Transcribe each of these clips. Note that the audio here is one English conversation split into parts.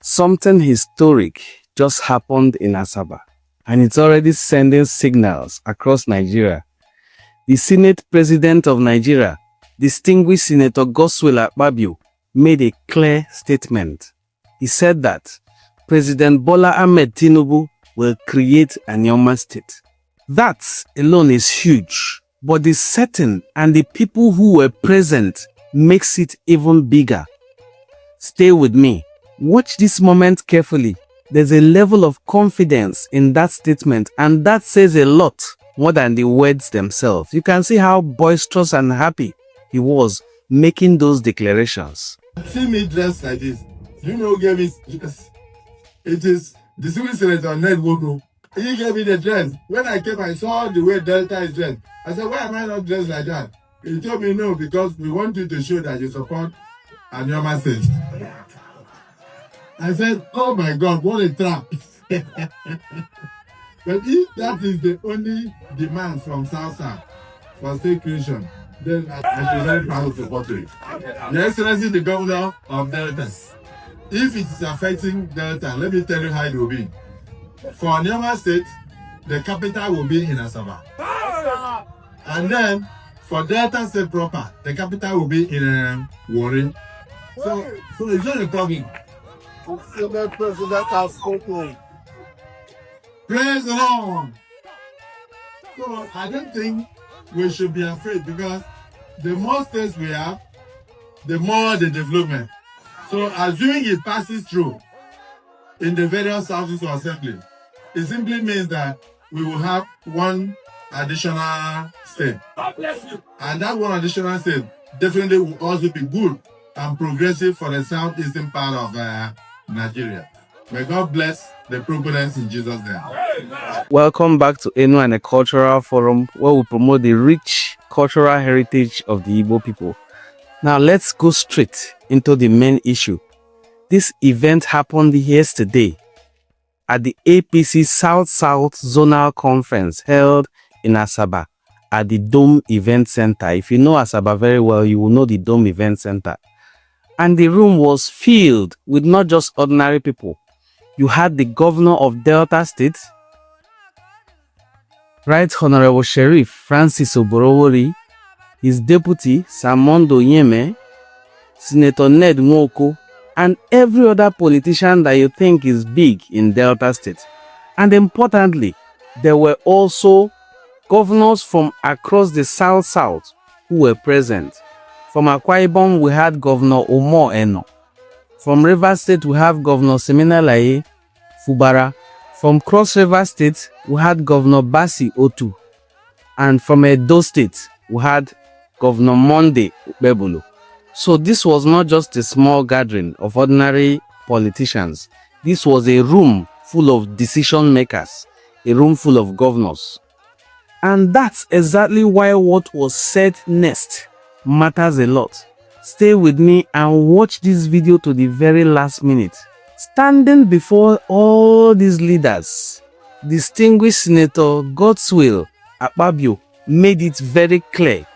Something historic just happened in Asaba, and it's already sending signals across Nigeria. The Senate President of Nigeria, distinguished Senator Godswill Akpabio, made a clear statement. He said that President Bola Ahmed Tinubu will create Anioma State. That alone is huge, but the setting and the people who were present makes it even bigger. Stay with me. Watch this moment carefully. There's a level of confidence in that statement, and that says a lot more than the words themselves. You can see how boisterous and happy he was making those declarations. See me dressed like this. You know who gave me dress? It is the civil senator Ned Wogo. He gave me the dress. When I came, I saw the way Delta is dressed. I said, why am I not dressed like that? He told me no, because we want you to show that you support Anioma State. I said, oh my God, what a trap. But if that is the only demand from South-South for state creation, then I should very proud to support it. Your Excellency, the Governor of Delta, if it is affecting Delta, let me tell you how it will be. For Anioma State, the capital will be in Asaba. And then, for Delta State proper, the capital will be in Warri. So it's not a problem. The president has spoken. Praise the Lord. So I don't think we should be afraid, because the more states we have, the more the development. So assuming it passes through in the various houses of assembly, it simply means that we will have one additional state. And that one additional state definitely will also be good and progressive for the southeastern part of Nigeria. May God bless the proponents in Jesus' name. Welcome back to Enu and a Cultural Forum, where we promote the rich cultural heritage of the Igbo people. Now let's go straight into the main issue. This event happened yesterday at the APC South-South Zonal Conference held in Asaba at the Dome Event Center. If you know Asaba very well, you will know the Dome Event Center. And the room was filled with not just ordinary people. You had the governor of Delta State, Right Honorable Sheriff Francis Oborevwori, his deputy Samondo Yeme, Senator Ned Nwoko, and every other politician that you think is big in Delta State. And importantly, there were also governors from across the South-South who were present. From Akwa Ibom, we had Governor Omo Eno. From Rivers State, we have Governor Seminalaye Fubara. From Cross River State, we had Governor Basi Otu. And from Edo State, we had Governor Monday Bebulu. So this was not just a small gathering of ordinary politicians. This was a room full of decision makers, a room full of governors. And that's exactly why what was said next matters a lot. Stay with me and watch this video to the very last minute. Standing before all these leaders, distinguished Senator Godswill Akpabio made it very clear.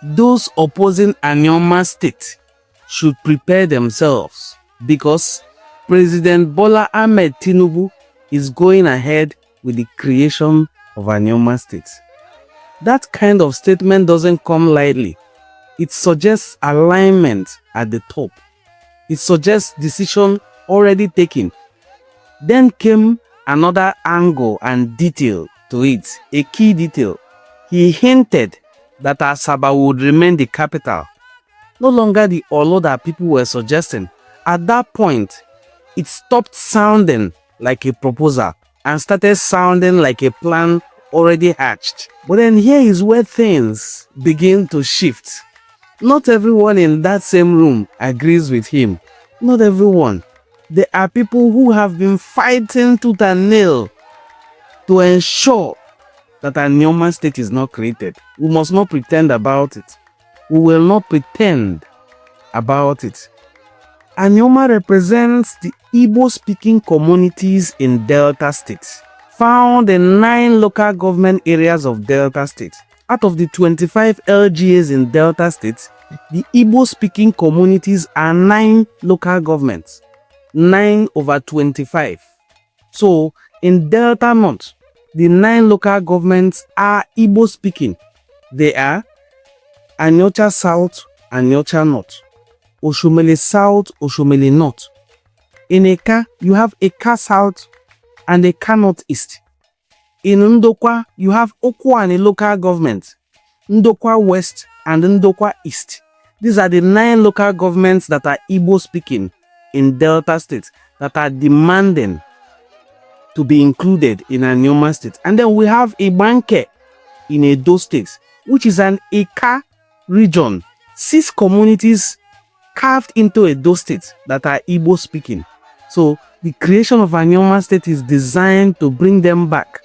Those opposing Anioma State should prepare themselves, because President Bola Ahmed Tinubu is going ahead with the creation of Anioma State. That kind of statement doesn't come lightly. It suggests alignment at the top. It suggests decision already taken. Then came another angle and detail to it, a key detail. He hinted that Asaba would remain the capital, no longer the Olo that people were suggesting. At that point, it stopped sounding like a proposal and started sounding like a plan already hatched. But then here is where things begin to shift. Not everyone in that same room agrees with him. Not everyone. There are people who have been fighting tooth and nail to ensure that Anioma State is not created. We must not pretend about it. We will not pretend about it. Anioma represents the Igbo-speaking communities in Delta State, found in 9 local government areas of Delta State. Out of the 25 LGAs in Delta State, the Igbo-speaking communities are 9 local governments. 9/25. So in Delta North, the 9 local governments are Igbo speaking. They are Anyocha South, Anyocha North, Oshomele South, Oshomele North. In Eka, you have Eka South and Eka Northeast. In Ndokwa, you have Okwa and a local government, Ndokwa West and Ndokwa East. These are the 9 local governments that are Igbo speaking in Delta State that are demanding to be included in Anioma State. And then we have Ibanke in Edo State, which is an Eka region. 6 communities carved into Edo State that are Igbo speaking. So the creation of Anioma State is designed to bring them back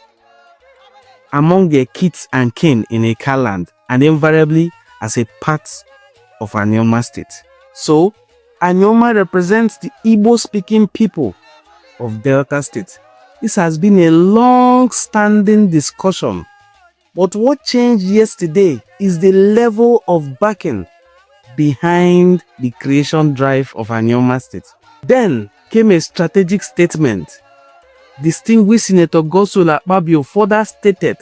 among their kids and kin in Eka land, and invariably as a part of Anioma State. So Anioma represents the Igbo speaking people of Delta State. This has been a long-standing discussion, but what changed yesterday is the level of backing behind the creation drive of Anioma State. Then came a strategic statement. Distinguished Senator Godswill Akpabio further stated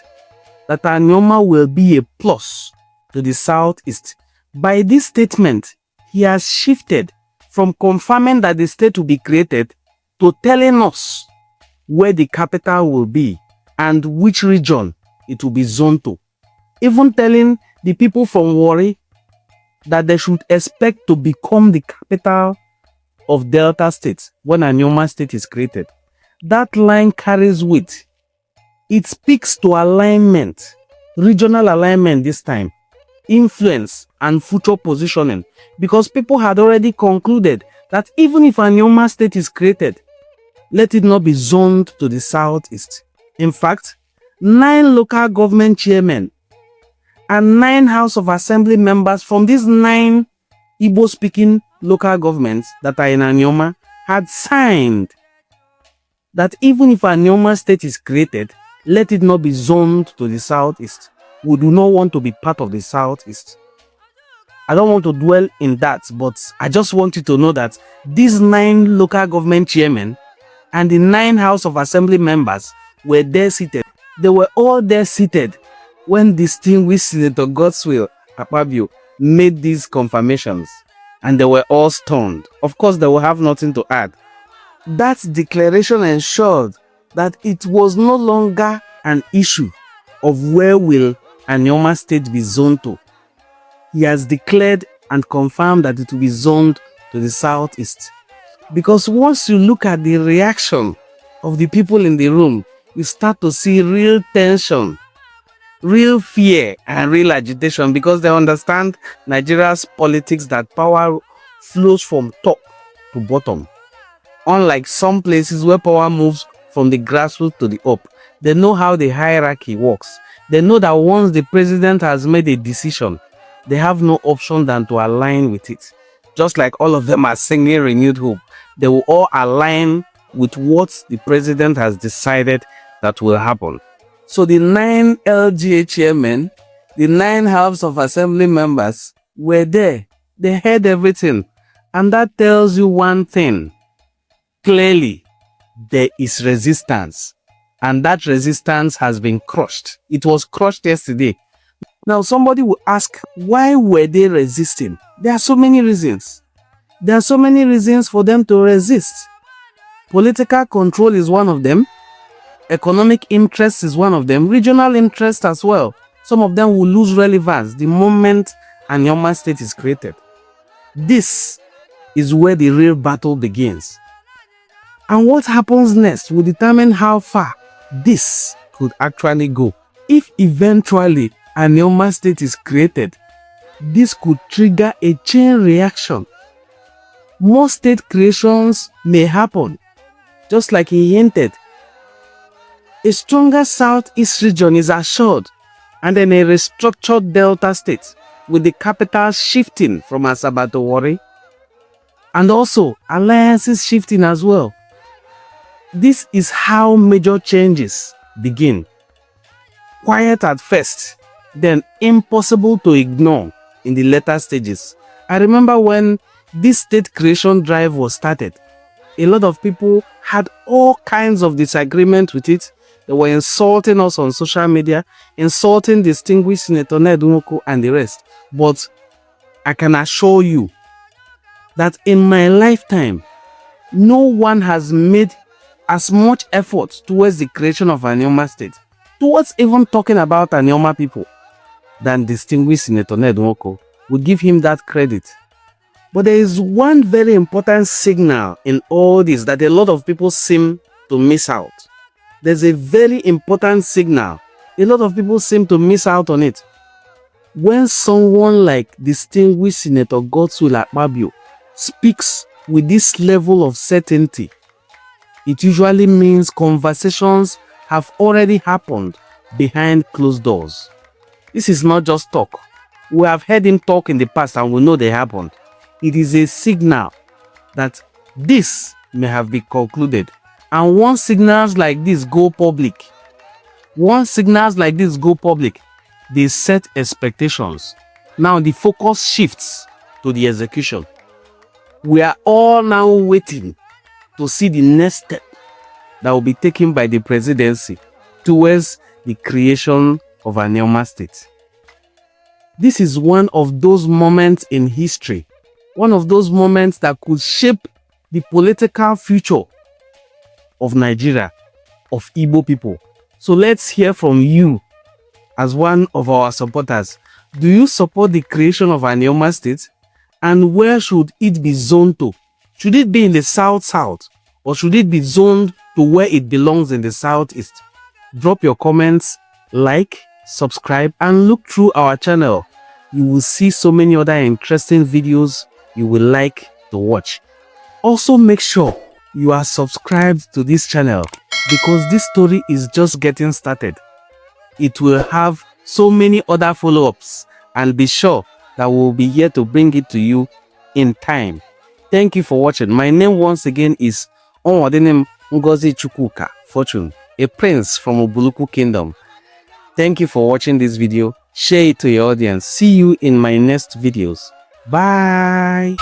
that Anioma will be a plus to the Southeast. By this statement, he has shifted from confirming that the state will be created to telling us where the capital will be and which region it will be zoned to. Even telling the people from Warri that they should expect to become the capital of Delta State when Anioma State is created. That line carries weight. It speaks to alignment, regional alignment this time, influence and future positioning, because people had already concluded that even if Anioma State is created, let it not be zoned to the Southeast. In fact, 9 local government chairmen and 9 House of Assembly members from these 9 Igbo-speaking local governments that are in Anioma had signed that even if Anioma State is created, let it not be zoned to the Southeast. We do not want to be part of the Southeast. I don't want to dwell in that, but I just want you to know that these 9 local government chairmen and the 9 House of Assembly members were there seated. They were all there seated when distinguished Senator Godswill Akpabio made these confirmations, and they were all stunned. Of course, they will have nothing to add. That declaration ensured that it was no longer an issue of where will Anioma State be zoned to. He has declared and confirmed that it will be zoned to the Southeast. Because once you look at the reaction of the people in the room, you start to see real tension, real fear and real agitation, because they understand Nigeria's politics, that power flows from top to bottom. Unlike some places where power moves from the grassroots to the up, they know how the hierarchy works. They know that once the president has made a decision, they have no option than to align with it. Just like all of them are singing renewed hope, they will all align with what the president has decided that will happen. So the 9 LGA chairmen, the 9 House of Assembly members were there. They heard everything. And that tells you one thing. Clearly, there is resistance. And that resistance has been crushed. It was crushed yesterday. Now somebody will ask, why were they resisting? There are so many reasons. There are so many reasons for them to resist. Political control is one of them. Economic interest is one of them. Regional interest as well. Some of them will lose relevance the moment Anioma State is created. This is where the real battle begins. And what happens next will determine how far this could actually go. If eventually Anioma State is created, this could trigger a chain reaction. More state creations may happen, just like he hinted. A stronger Southeast region is assured, and then a restructured Delta State, with the capital shifting from Asaba to Warri, and also alliances shifting as well. This is how major changes begin. Quiet at first, then impossible to ignore in the later stages. I remember when this state creation drive was started, a lot of people had all kinds of disagreement with it. They were insulting us on social media, insulting distinguished Senator Ned Nwoko and the rest. But I can assure you that in my lifetime, no one has made as much effort towards the creation of Anioma State, towards even talking about Anioma people, than distinguished Senator Ned Nwoko. We give him that credit. But there is one very important signal in all this that a lot of people seem to miss out. There's a very important signal. A lot of people seem to miss out on it. When someone like distinguished Senator Godswill Akpabio speaks with this level of certainty, it usually means conversations have already happened behind closed doors. This is not just talk. We have heard him talk in the past and we know they happened. It is a signal that this may have been concluded. And once signals like this go public, they set expectations. Now the focus shifts to the execution. We are all now waiting to see the next step that will be taken by the presidency towards the creation of Anioma State. This is one of those moments in history, one of those moments that could shape the political future of Nigeria, of Igbo people. So let's hear from you as one of our supporters. Do you support the creation of Anioma State? And where should it be zoned to? Should it be in the South-South? Or should it be zoned to where it belongs in the Southeast? Drop your comments, like, subscribe, and look through our channel. You will see so many other interesting videos you will like to watch. Also make sure you are subscribed to this channel because this story is just getting started. It will have so many other follow-ups, and be sure that we'll be here to bring it to you in time. Thank you for watching. My name once again is Onwadenem Ngozi Chukwuka Fortune, a prince from Obuluku Kingdom. Thank you for watching this video. Share it to your audience. See you in my next videos. Bye.